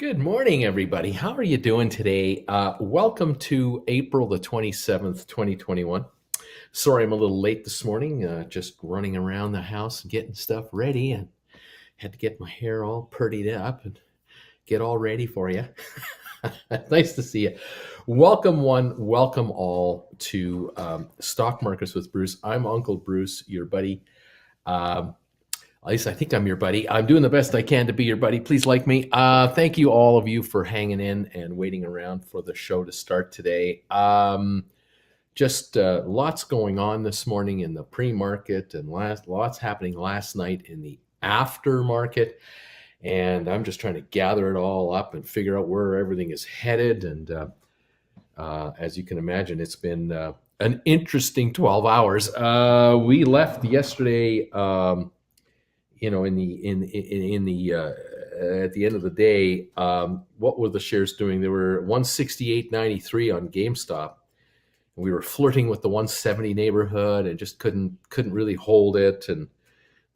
Good morning, everybody. How are you doing today? Welcome to April the 27th, 2021. Sorry I'm a little late this morning, just running around the house and getting stuff ready and had to get my hair all purdied up and get all ready for you. Nice to see you. Welcome welcome all to Stock Markets with Bruce. I'm Uncle Bruce, your buddy. Um, at least I think I'm your buddy. I'm doing the best I can to be your buddy. Please like me. Thank you, all of you, for hanging in and waiting around for the show to start today. Just lots going on this morning in the pre-market and lots happening last night in the aftermarket. And I'm just trying to gather it all up and figure out where everything is headed. And as you can imagine, it's been an interesting 12 hours. We left yesterday. At the end of the day, what were the shares doing? They were 168.93 on Gamestop. We were flirting with the 170 neighborhood and just couldn't really hold it. And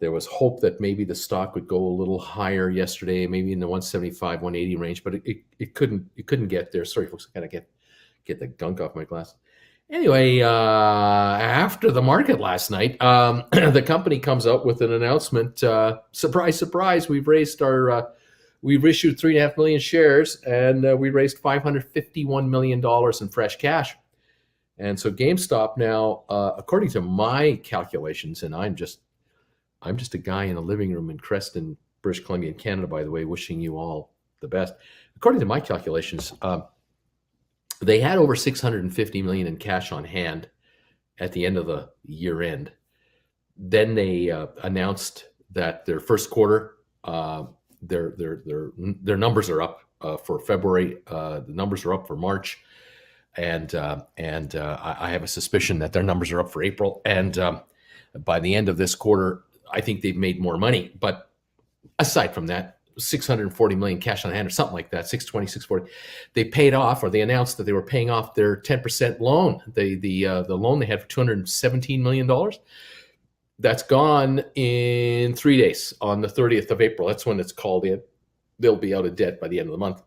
there was hope that maybe the stock would go a little higher yesterday, maybe in the 175, 180 range, but it couldn't get there. Sorry, folks, I gotta get the gunk off my glasses. Anyway, after the market last night, the company comes out with an announcement. Surprise, surprise! We've issued 3.5 million shares, and we raised $551 million in fresh cash. And so GameStop now, according to my calculations, and I'm just a guy in a living room in Creston, British Columbia, in Canada, by the way, wishing you all the best. According to my calculations, they had over $650 million in cash on hand at the end of the year end. Then they announced that their first quarter, their numbers are up for February. The numbers are up for March, and I have a suspicion that their numbers are up for April. And by the end of this quarter, I think they've made more money. But aside from that, 640 million cash on hand or something like that, 620, 640. They paid off, or they announced that they were paying off their 10% loan, the loan they had for $217 million. That's gone in 3 days on the 30th of April. That's when it's called in. They'll be out of debt by the end of the month,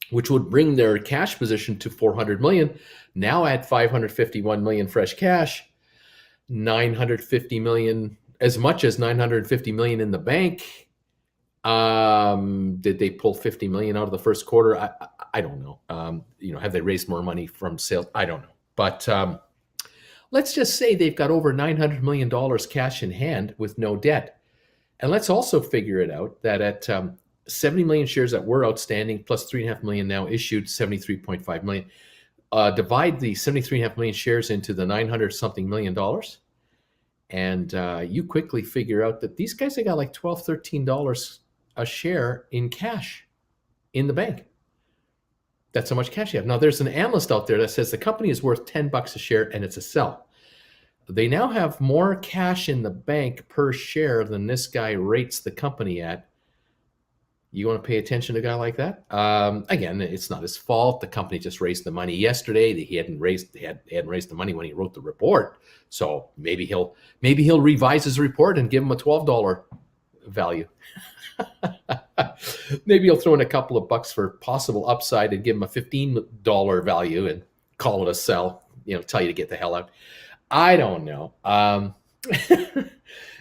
which would bring their cash position to 400 million. Now at 551 million fresh cash, 950 million, as much as 950 million in the bank. Did they pull 50 million out of the first quarter? I don't know. Have they raised more money from sales? I don't know. But let's just say they've got over $900 million cash in hand with no debt. And let's also figure it out that at 70 million shares that were outstanding, plus 3.5 million now issued, 73.5 million. Divide the 73.5 million shares into the 900 something million dollars. And you quickly figure out that these guys have got like $12, $13 a share in cash in the bank. That's how much cash you have. Now, there's an analyst out there that says the company is worth $10 a share and it's a sell. They now have more cash in the bank per share than this guy rates the company at. You want to pay attention to a guy like that? Again, it's not his fault. The company just raised the money yesterday. He hadn't raised the money when he wrote the report. So maybe he'll revise his report and give him a $12 value. Maybe he'll throw in a couple of bucks for possible upside and give him a $15 value and call it a sell. Tell you to get the hell out. I don't know.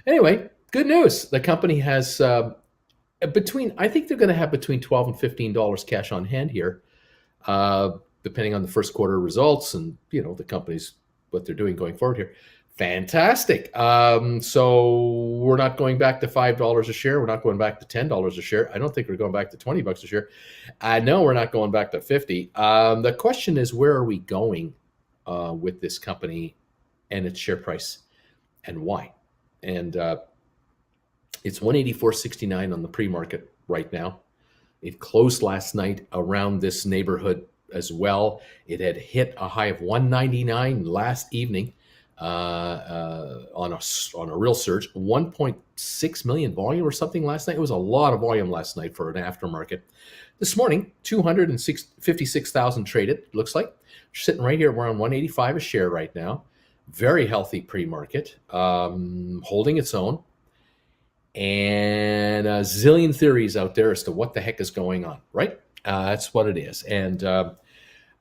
Anyway, good news. The company has I think they're going to have between $12 and $15 cash on hand here, depending on the first quarter results and the company's what they're doing going forward here. Fantastic. So we're not going back to $5 a share. We're not going back to $10 a share. I don't think we're going back to $20 a share. I know we're not going back to 50. The question is, where are we going with this company and its share price, and why? And it's 184.69 on the pre-market right now. It closed last night around this neighborhood as well. It had hit a high of 199 last evening. On a real surge, 1.6 million volume or something last night. It was a lot of volume last night for an aftermarket. This morning, 256,000 traded, looks like. Sitting right here, we're on 185 a share right now. Very healthy pre-market, holding its own. and a zillion theories out there as to what the heck is going on, right? That's what it is. And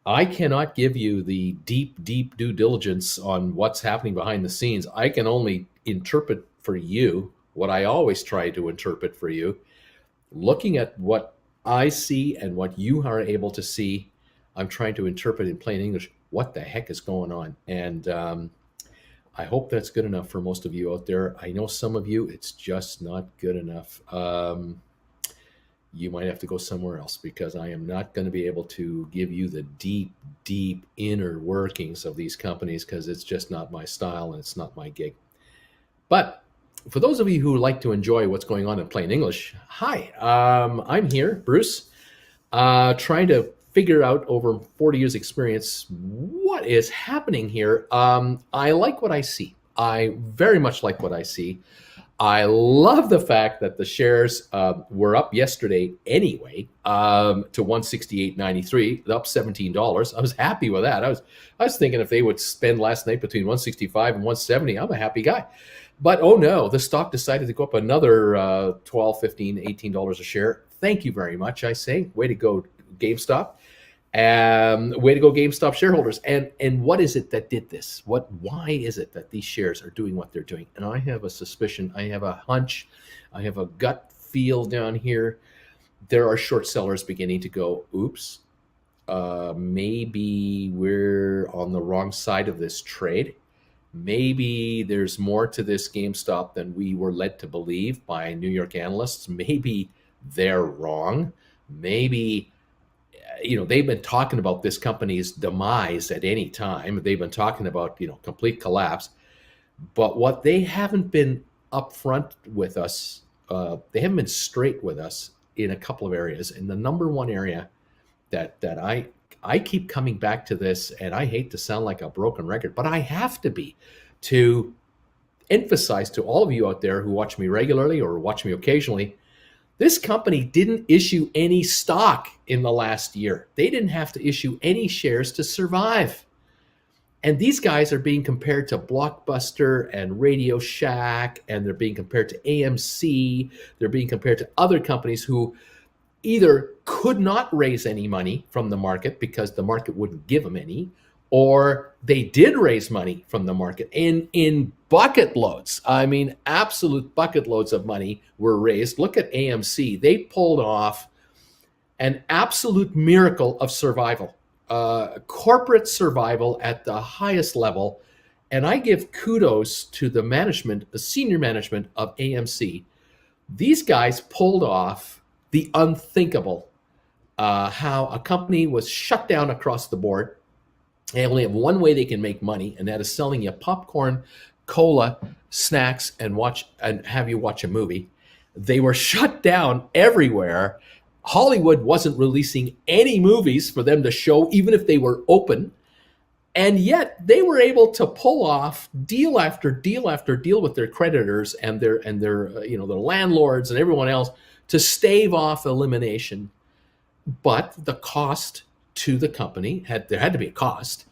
I cannot give you the deep due diligence on what's happening behind the scenes. I can only interpret for you what I always try to interpret for you, looking at what I see and what you are able to see. I'm trying to interpret in plain English what the heck is going on. And I hope that's good enough for most of you out there. I know some of you, it's just not good enough. You might have to go somewhere else, because I am not going to be able to give you the deep inner workings of these companies, because it's just not my style and it's not my gig. But for those of you who like to enjoy what's going on in plain English, hi, I'm here, Bruce, trying to figure out over 40 years experience what is happening here. I like what I see. I very much like what I see. I love the fact that the shares were up yesterday anyway, to 168.93, up $17. I was happy with that. I was thinking if they would spend last night between 165 and 170, I'm a happy guy. But oh no, the stock decided to go up another $12, $15, $18 a share. Thank you very much, I say. Way to go, GameStop. Way to go, GameStop shareholders. And what is it that did this? Why is it that these shares are doing what they're doing? And I have a suspicion, I have a hunch, I have a gut feel down here. There are short sellers beginning to go, oops, maybe we're on the wrong side of this trade. Maybe there's more to this GameStop than we were led to believe by New York analysts. Maybe they're wrong. Maybe, they've been talking about this company's demise at any time. They've been talking about, complete collapse. But what they haven't been upfront with us, they haven't been straight with us in a couple of areas. And the number one area that I keep coming back to this, and I hate to sound like a broken record, but I have to be, to emphasize to all of you out there who watch me regularly or watch me occasionally, this company didn't issue any stock in the last year. They didn't have to issue any shares to survive. And these guys are being compared to Blockbuster and Radio Shack, and they're being compared to AMC. They're being compared to other companies who either could not raise any money from the market because the market wouldn't give them any, or they did raise money from the market in bucket loads. I mean, absolute bucket loads of money were raised. Look at AMC. They pulled off an absolute miracle of survival, corporate survival at the highest level. And I give kudos to the management, the senior management of AMC. These guys pulled off the unthinkable, how a company was shut down across the board. They only have one way they can make money, and that is selling you popcorn, cola, snacks, and have you watch a movie. They were shut down everywhere. Hollywood wasn't releasing any movies for them to show, even if they were open. And yet they were able to pull off deal after deal after deal with their creditors and their their landlords and everyone else to stave off elimination. But the cost to the company, there had to be a cost,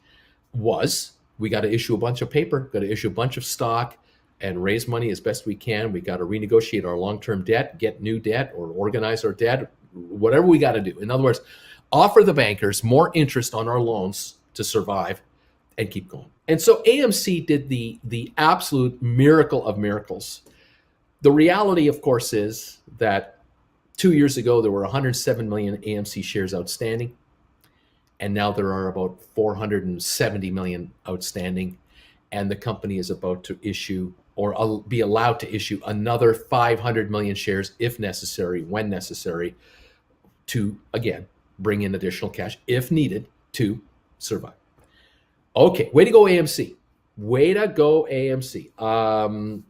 was we got to issue a bunch of paper, got to issue a bunch of stock, and raise money as best we can. We got to renegotiate our long-term debt, get new debt, or organize our debt, whatever we got to do. In other words, offer the bankers more interest on our loans to survive and keep going. And so AMC did the absolute miracle of miracles. The reality, of course, is that 2 years ago, there were 107 million AMC shares outstanding, and now there are about 470 million outstanding, and the company is about to issue, or be allowed to issue, another 500 million shares if necessary, when necessary, to, again, bring in additional cash if needed to survive. Okay, way to go, AMC. Way to go, AMC.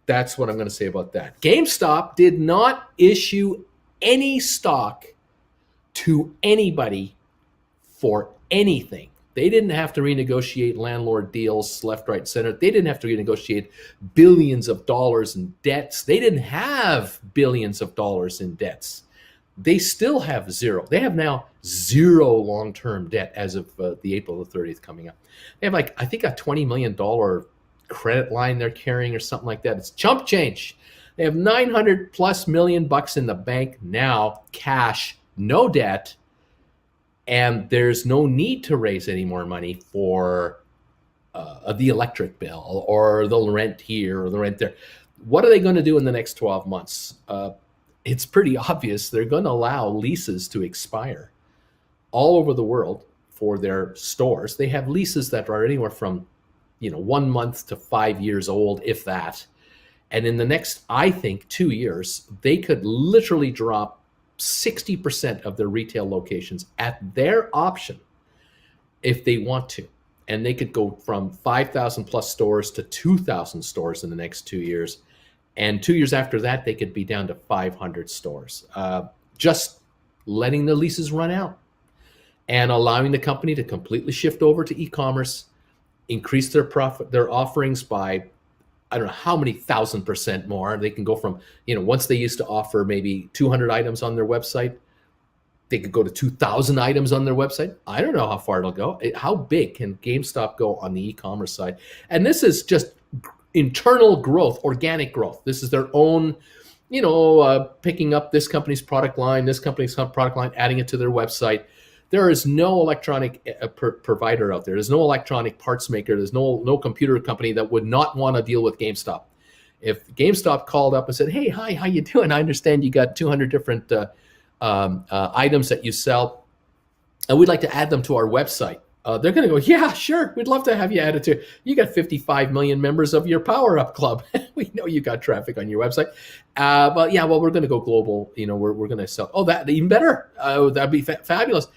That's what I'm going to say about that. GameStop did not issue any stock to anybody for anything. They didn't have to renegotiate landlord deals left, right, center. They didn't have to renegotiate billions of dollars in debts. They didn't have billions of dollars in debts. They still have zero. They have now zero long-term debt as of the April the 30th coming up. They have I think a $20 million credit line they're carrying or something like that. It's chump change. They have 900 plus million bucks in the bank now, cash, no debt, and there's no need to raise any more money for the electric bill or the rent here or the rent there. What are they going to do in the next 12 months? It's pretty obvious. They're going to allow leases to expire all over the world for their stores. They have leases that are anywhere from 1 month to 5 years old, if that. And in the next, I think, 2 years, they could literally drop 60% of their retail locations at their option if they want to. And they could go from 5,000 plus stores to 2,000 stores in the next 2 years. And 2 years after that, they could be down to 500 stores. Just letting the leases run out and allowing the company to completely shift over to e-commerce, increase their profit, their offerings by, I don't know how many 1,000% more. They can go from, once they used to offer maybe 200 items on their website, they could go to 2,000 items on their website. I don't know how far it'll go. How big can GameStop go on the e-commerce side? And this is just internal growth, organic growth. This is their own, picking up this company's product line, adding it to their website. There is no electronic provider out there. There's no electronic parts maker. There's no computer company that would not want to deal with GameStop. If GameStop called up and said, "Hey, hi, how you doing? I understand you got 200 different items that you sell, and we'd like to add them to our website." They're going to go, "Yeah, sure. We'd love to have you added to. You got 55 million members of your Power Up Club. We know you got traffic on your website. But yeah, well, we're going to go global. We're going to sell. Oh, that even better. That'd be fabulous."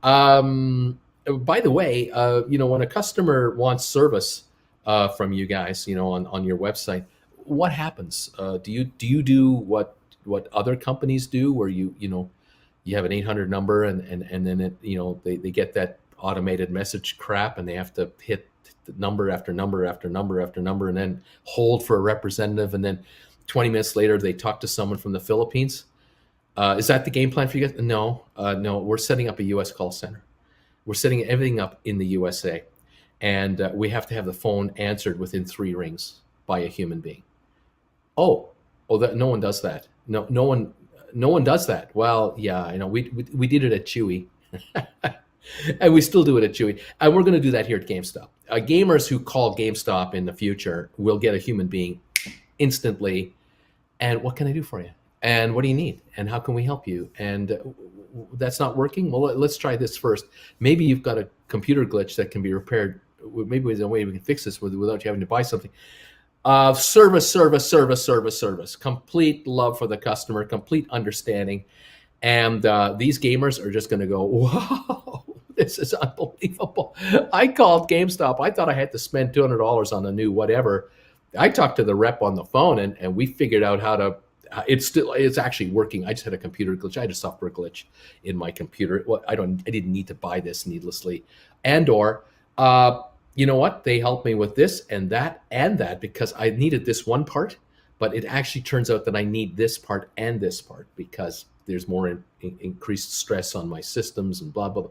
By the way, when a customer wants service from you guys, on your website, what happens? Do you do what other companies do, where you have an 800 number and then they get that automated message crap and they have to hit the number after number after number after number and then hold for a representative, and then 20 minutes later they talk to someone from the Philippines? Is that the game plan for you guys? No, we're setting up a U.S. call center. We're setting everything up in the USA, and we have to have the phone answered within 3 rings by a human being. Oh, that no one does that. No one does that. Well, yeah, I know. We did it at Chewy, and we still do it at Chewy, and we're going to do that here at GameStop. Gamers who call GameStop in the future will get a human being instantly. And what can I do for you? And what do you need? And how can we help you? And that's not working? Well, let's try this first. Maybe you've got a computer glitch that can be repaired. Maybe there's a way we can fix this without you having to buy something. Service. Complete love for the customer, complete understanding. And these gamers are just going to go, "Wow, this is unbelievable. I called GameStop. I thought I had to spend $200 on a new whatever. I talked to the rep on the phone, and we figured out how to. It's actually working. I just had a computer glitch. I had a software glitch in my computer. Well, I didn't need to buy this needlessly, or you know what? They helped me with this and that because I needed this one part, but it actually turns out that I need this part and this part because there's more increased stress on my systems and blah blah blah."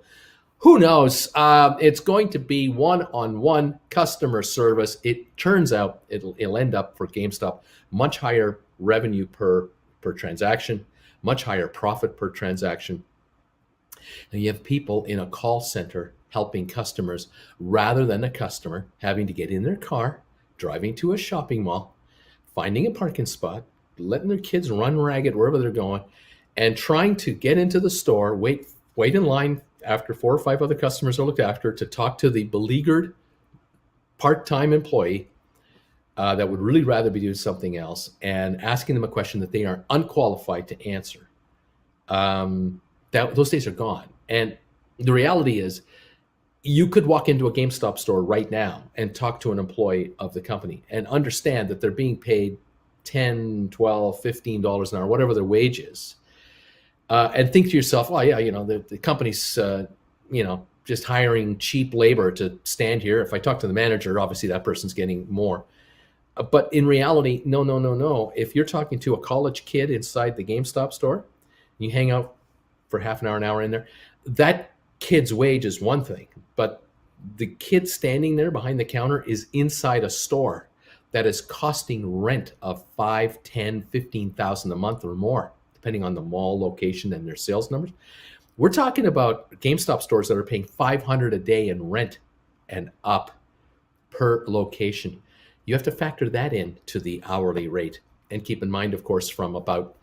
Who knows? It's going to be one-on-one customer service. It turns out it'll end up for GameStop much higher revenue per transaction, much higher profit per transaction. And you have people in a call center helping customers rather than a customer having to get in their car, driving to a shopping mall, finding a parking spot, letting their kids run ragged wherever they're going, and trying to get into the store, wait in line after 4 or 5 other customers are looked after to talk to the beleaguered part-time employee that would really rather be doing something else, and asking them a question that they are unqualified to answer. Those days are gone. And the reality is, you could walk into a GameStop store right now and talk to an employee of the company and understand that they're being paid $10, $12, $15 an hour, whatever their wage is. And think to yourself, "Oh yeah, the company's just hiring cheap labor to stand here. If I talk to the manager, obviously that person's getting more." But in reality, no. If you're talking to a college kid inside the GameStop store, you hang out for half an hour in there, that kid's wage is one thing, but the kid standing there behind the counter is inside a store. that is costing rent of 5, 10, 15,000 a month or more, depending on the mall location and their sales numbers. We're talking about GameStop stores that are paying 500 a day in rent and up per location. You have to factor that in to the hourly rate. And keep in mind, of course, from about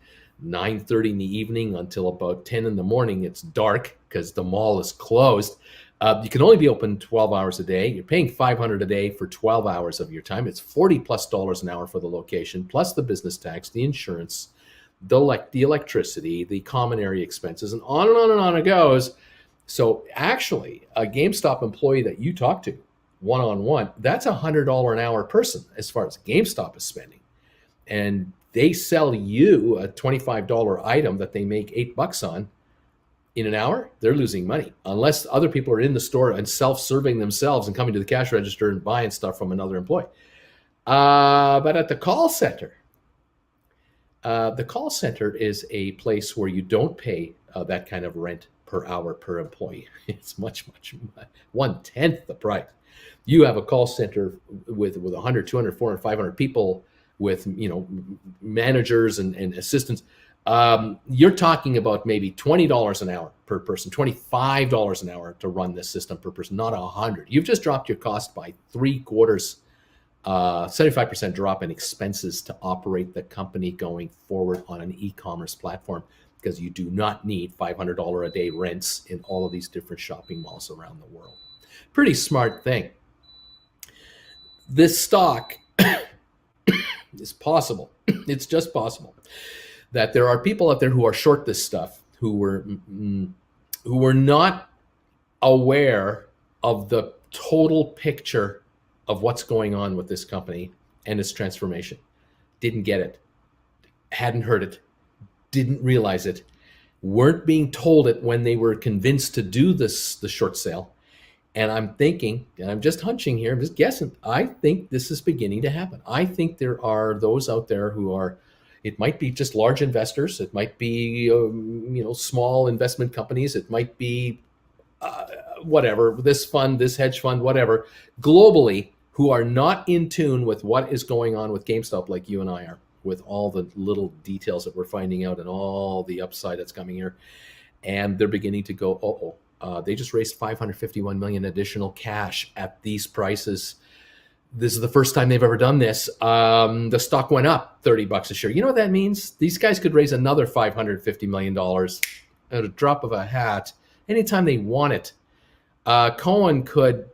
9:30 in the evening until about 10 in the morning, it's dark because the mall is closed. You can only be open 12 hours a day. You're paying 500 a day for 12 hours of your time. It's $40 plus an hour for the location, plus the business tax, the insurance, the electricity, the common area expenses, and on and on and on it goes. So actually, a GameStop employee that you talk to one-on-one, that's a $100 an hour person as far as GameStop is spending. And they sell you a $25 item that they make $8 on in an hour, they're losing money unless other people are in the store and self-serving themselves and coming to the cash register and buying stuff from another employee. But at the call center is a place where you don't pay that kind of rent per hour per employee. It's much 1/10 the price. You have a call center with 100, 200, 400, 500 people with managers and assistants. You're talking about maybe $20 an hour per person, $25 an hour to run this system per person, not 100. You've just dropped your cost by 3/4, 75% drop in expenses to operate the company going forward on an e-commerce platform, because you do not need $500 a day rents in all of these different shopping malls around the world. Pretty smart thing. This stock is possible. It's just possible that there are people out there who are short this stuff, who were not aware of the total picture of what's going on with this company and its transformation. Didn't get it, hadn't heard it, didn't realize it, weren't being told it when they were convinced to do the short sale. And I'm thinking, and I'm just hunching here, I'm just guessing, I think this is beginning to happen. I think there are those out there who are, it might be just large investors, it might be small investment companies, it might be whatever, this fund, this hedge fund, whatever, globally, who are not in tune with what is going on with GameStop like you and I are, with all the little details that we're finding out and all the upside that's coming here. And they're beginning to go, they just raised $551 million additional cash at these prices. This is the first time they've ever done this. The stock went up $30 a share. You know what that means? These guys could raise another $550 million at a drop of a hat anytime they want it. Cohen could,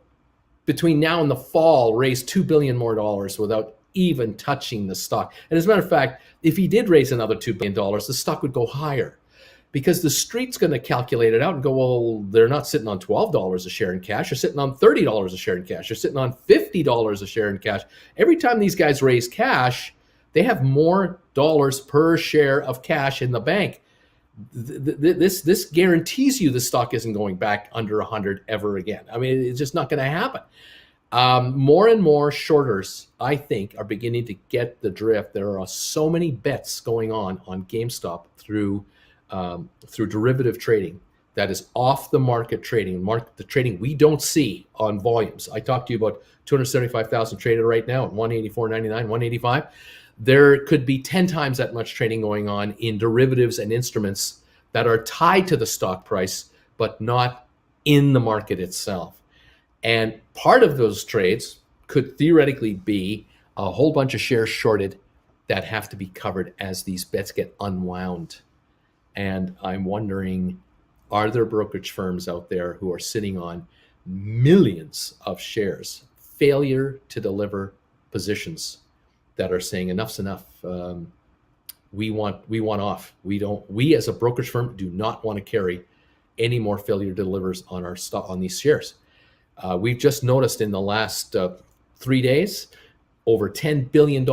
between now and the fall, raise $2 billion more without even touching the stock. And as a matter of fact, if he did raise another $2 billion, the stock would go higher, because the street's going to calculate it out and go, well, they're not sitting on $12 a share in cash. They're sitting on $30 a share in cash. They're sitting on $50 a share in cash. Every time these guys raise cash, they have more dollars per share of cash in the bank. This guarantees you the stock isn't going back under 100 ever again. I mean, it's just not going to happen. More and more shorters, I think, are beginning to get the drift. There are so many bets going on GameStop through derivative trading that is off the market trading, the trading we don't see on volumes. I talked to you about 275,000 traded right now at 184.99, 185. There could be 10 times that much trading going on in derivatives and instruments that are tied to the stock price, but not in the market itself. And part of those trades could theoretically be a whole bunch of shares shorted that have to be covered as these bets get unwound. And I'm wondering, are there brokerage firms out there who are sitting on millions of shares, failure to deliver positions, that are saying enough's enough? We want off. We as a brokerage firm do not want to carry any more failure delivers on our stock, on these shares. We've just noticed in the last 3 days, over $10 billion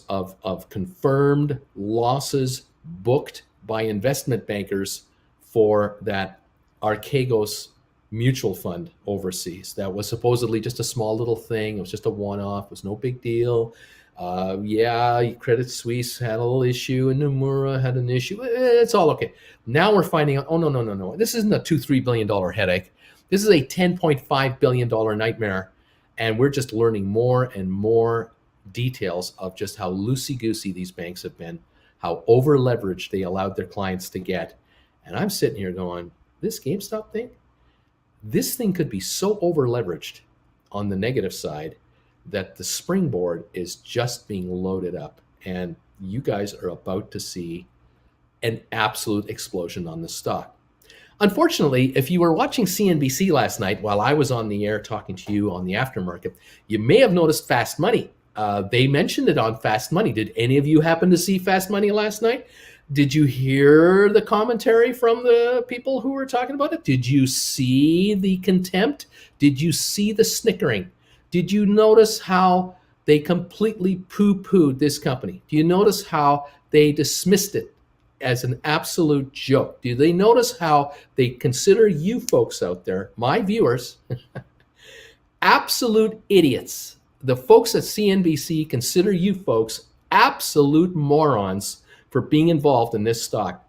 of confirmed losses booked by investment bankers for that Archegos mutual fund overseas. That was supposedly just a small little thing. It was just a one-off. It was no big deal. Credit Suisse had a little issue and Nomura had an issue. It's all okay. Now we're finding out, no. This isn't a $2-3 billion headache. This is a $10.5 billion nightmare. And we're just learning more and more details of just how loosey-goosey these banks have been, how over-leveraged they allowed their clients to get. And I'm sitting here going, this GameStop thing, this thing could be so over-leveraged on the negative side that the springboard is just being loaded up. And you guys are about to see an absolute explosion on the stock. Unfortunately, if you were watching CNBC last night while I was on the air talking to you on the aftermarket, you may have noticed Fast Money. They mentioned it on Fast Money. Did any of you happen to see Fast Money last night? Did you hear the commentary from the people who were talking about it? Did you see the contempt? Did you see the snickering? Did you notice how they completely poo-pooed this company? Do you notice how they dismissed it as an absolute joke? Do they notice how they consider you folks out there, my viewers, absolute idiots? The folks at CNBC consider you folks absolute morons for being involved in this stock.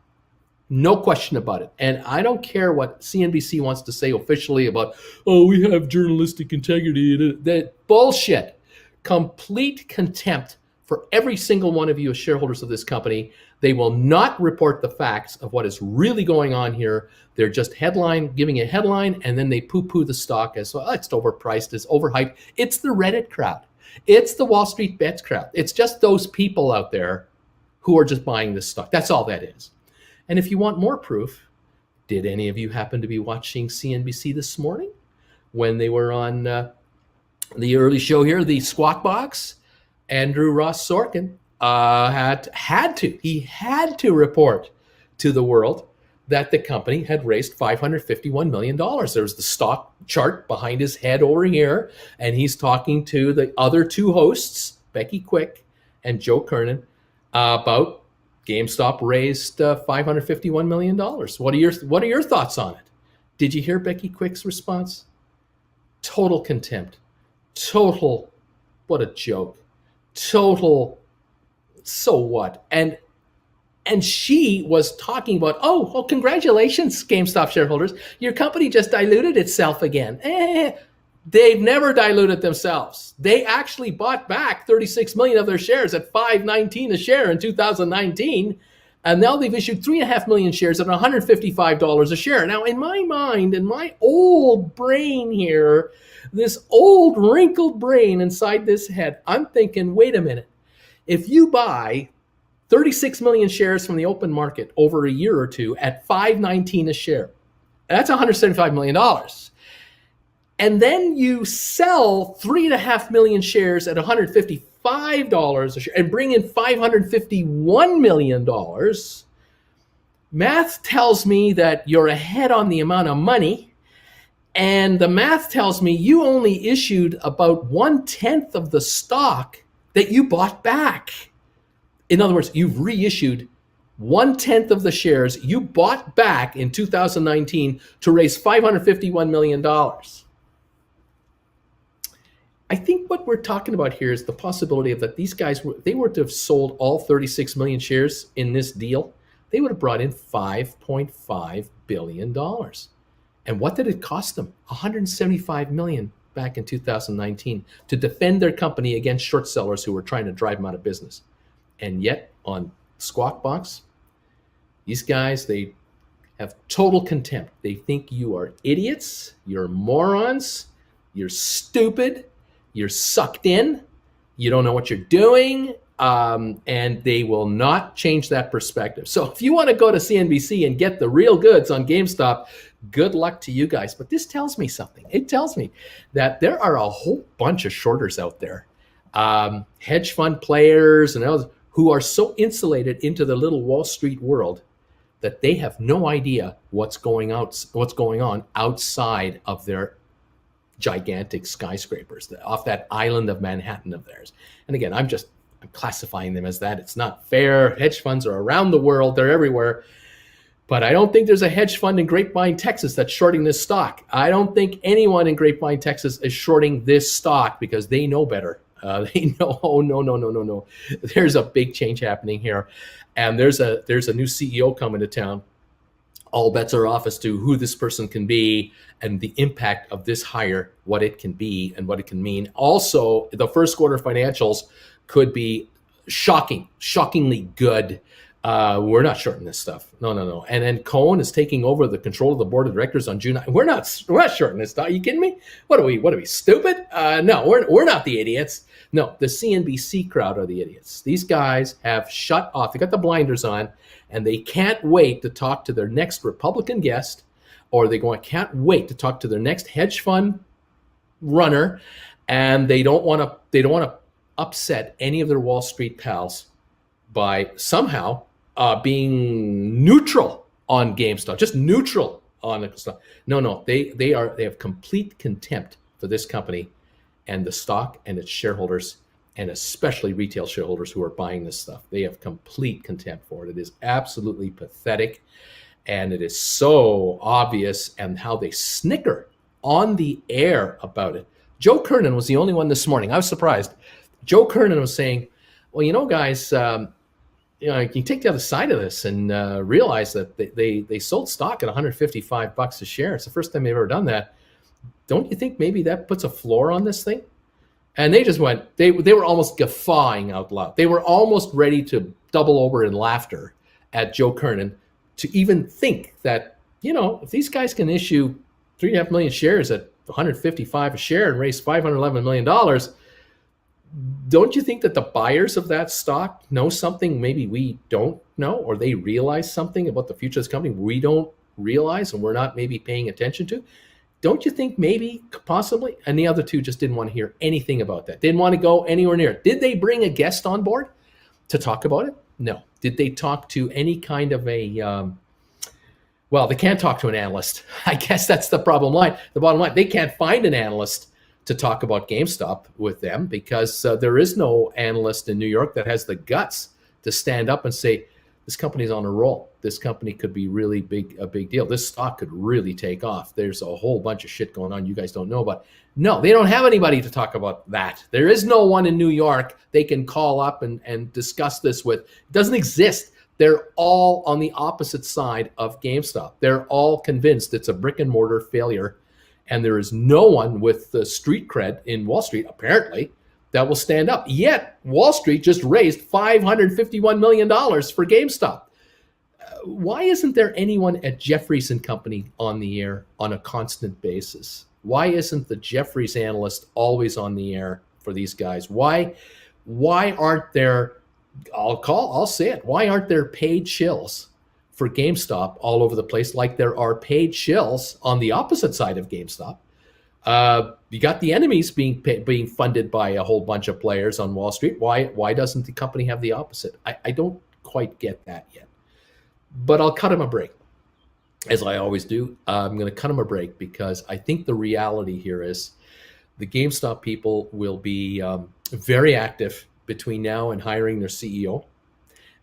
No question about it. And I don't care what CNBC wants to say officially about, oh, we have journalistic integrity. That bullshit. Complete contempt for every single one of you as shareholders of this company. They will not report the facts of what is really going on here. They're just giving a headline, and then they poo-poo the stock as, well, it's overpriced, it's overhyped. It's the Reddit crowd. It's the Wall Street Bets crowd. It's just those people out there who are just buying this stock. That's all that is. And if you want more proof, did any of you happen to be watching CNBC this morning when they were on the early show here, the Squawk Box? Andrew Ross Sorkin had to report to the world that the company had raised $551 million. There's the stock chart behind his head over here, and he's talking to the other two hosts, Becky Quick and Joe Kernan, about GameStop raised $551 million. What are your thoughts on it? Did you hear Becky Quick's response? Total contempt. Total, what a joke. Total, so what? And she was talking about, oh, congratulations, GameStop shareholders. Your company just diluted itself again. They've never diluted themselves. They actually bought back 36 million of their shares at $5.19 a share in 2019. And now they've issued 3.5 million shares at $155 a share. Now, in my mind, in my old brain here, this old wrinkled brain inside this head, I'm thinking, wait a minute. If you buy 36 million shares from the open market over a year or two at $5.19 a share, that's $175 million. And then you sell 3.5 million shares at $155 a share and bring in $551 million. Math tells me that you're ahead on the amount of money. And the math tells me you only issued about 1/10 of the stock that you bought back. In other words, you've reissued 1/10 of the shares you bought back in 2019 to raise $551 million. I think what we're talking about here is the possibility of that these guys, they were to have sold all 36 million shares in this deal, they would have brought in $5.5 billion. And what did it cost them? $175 million back in 2019 to defend their company against short sellers who were trying to drive them out of business. And yet on Squawk Box, these guys, they have total contempt. They think you are idiots, you're morons, you're stupid, you're sucked in, you don't know what you're doing, and they will not change that perspective. So if you want to go to CNBC and get the real goods on GameStop, good luck to you guys. But this tells me something. It tells me that there are a whole bunch of shorters out there, hedge fund players and others who are so insulated into the little Wall Street world that they have no idea what's going on outside of their gigantic skyscrapers off that island of Manhattan of theirs. And again, I'm classifying them as that. It's not fair. Hedge funds are around the world. They're everywhere. But I don't think there's a hedge fund in Grapevine, Texas that's shorting this stock. I don't think anyone in Grapevine, Texas is shorting this stock because they know better. They know, oh, no. There's a big change happening here. And there's a new CEO coming to town. all bets are off as to who this person can be and the impact of this hire, what it can be and what it can mean. Also, the first quarter financials could be shockingly good. We're not shorting this stuff. No. And then Cohen is taking over the control of the board of directors on June 9th. We're not shorting this stuff. Are you kidding me? What are we stupid? No, we're not the idiots. No, the CNBC crowd are the idiots. These guys have shut off. They got the blinders on, and they can't wait to talk to their next Republican guest, or can't wait to talk to their next hedge fund runner, and they don't want to upset any of their Wall Street pals by somehow being neutral on GameStop, just neutral on the stock. No, they have complete contempt for this company and the stock and its shareholders, and especially retail shareholders who are buying this stuff. They have complete contempt for it. It is absolutely pathetic, and it is so obvious, and how they snicker on the air about it. Joe Kernan was the only one this morning. I was surprised. Joe Kernan was saying, well, guys, you can take the other side of this and realize that they sold stock at $155 a share. It's the first time they've ever done that. Don't you think maybe that puts a floor on this thing? And they just went, they were almost guffawing out loud. They were almost ready to double over in laughter at Joe Kernan to even think that, if these guys can issue 3.5 million shares at $155 a share and raise $511 million, don't you think that the buyers of that stock know something maybe we don't know, or they realize something about the future of this company we don't realize and we're not maybe paying attention to? Don't you think maybe, possibly? And the other two just didn't want to hear anything about that. Didn't want to go anywhere near it. Did they bring a guest on board to talk about it? No. Did they talk to any kind of a, well, they can't talk to an analyst. I guess that's the bottom line. They can't find an analyst to talk about GameStop with them, because there is no analyst in New York that has the guts to stand up and say, this company's on a roll. This company could be really a big deal. This stock could really take off. There's a whole bunch of shit going on you guys don't know about. No, they don't have anybody to talk about that. There is no one in New York they can call up and discuss this with. It doesn't exist. They're all on the opposite side of GameStop. They're all convinced it's a brick and mortar failure. And there is no one with the street cred in Wall Street, apparently, that will stand up. Yet, Wall Street just raised $551 million for GameStop. Why isn't there anyone at Jefferies and Company on the air on a constant basis? Why isn't the Jefferies analyst always on the air for these guys? Why aren't there, I'll say it, why aren't there paid shills for GameStop all over the place like there are paid shills on the opposite side of GameStop? You got the enemies being funded by a whole bunch of players on Wall Street. Why doesn't the company have the opposite? I don't quite get that yet. But I'll cut him a break, as I always do. I'm going to cut him a break because I think the reality here is the GameStop people will be very active between now and hiring their CEO,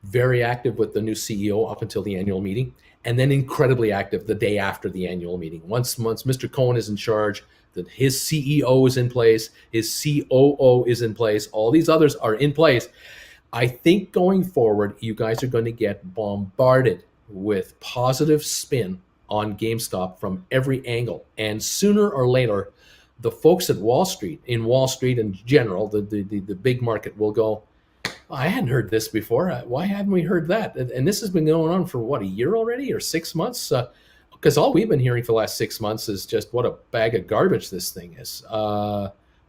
very active with the new CEO up until the annual meeting, and then incredibly active the day after the annual meeting. Once Mr. Cohen is in charge, that his CEO is in place, his COO is in place, all these others are in place. I think going forward, you guys are going to get bombarded with positive spin on GameStop from every angle. And sooner or later, the folks at Wall Street, in general, the big market will go, I hadn't heard this before. Why hadn't we heard that? And this has been going on for, what, a year already or 6 months? Because all we've been hearing for the last 6 months is just what a bag of garbage this thing is.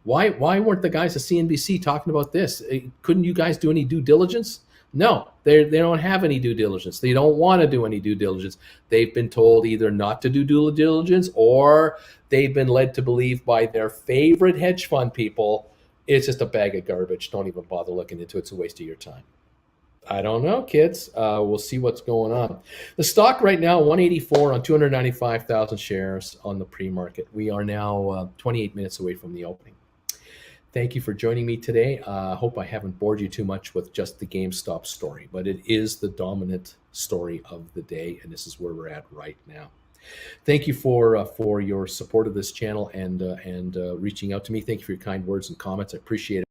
Why weren't the guys at CNBC talking about this? Couldn't you guys do any due diligence? No, they don't have any due diligence. They don't want to do any due diligence. They've been told either not to do due diligence, or they've been led to believe by their favorite hedge fund people, it's just a bag of garbage. Don't even bother looking into it. It's a waste of your time. I don't know, kids. We'll see what's going on. The stock right now, 184 on 295,000 shares on the pre-market. We are now 28 minutes away from the opening. Thank you for joining me today. I hope I haven't bored you too much with just the GameStop story, but it is the dominant story of the day, and this is where we're at right now. Thank you for your support of this channel and reaching out to me. Thank you for your kind words and comments. I appreciate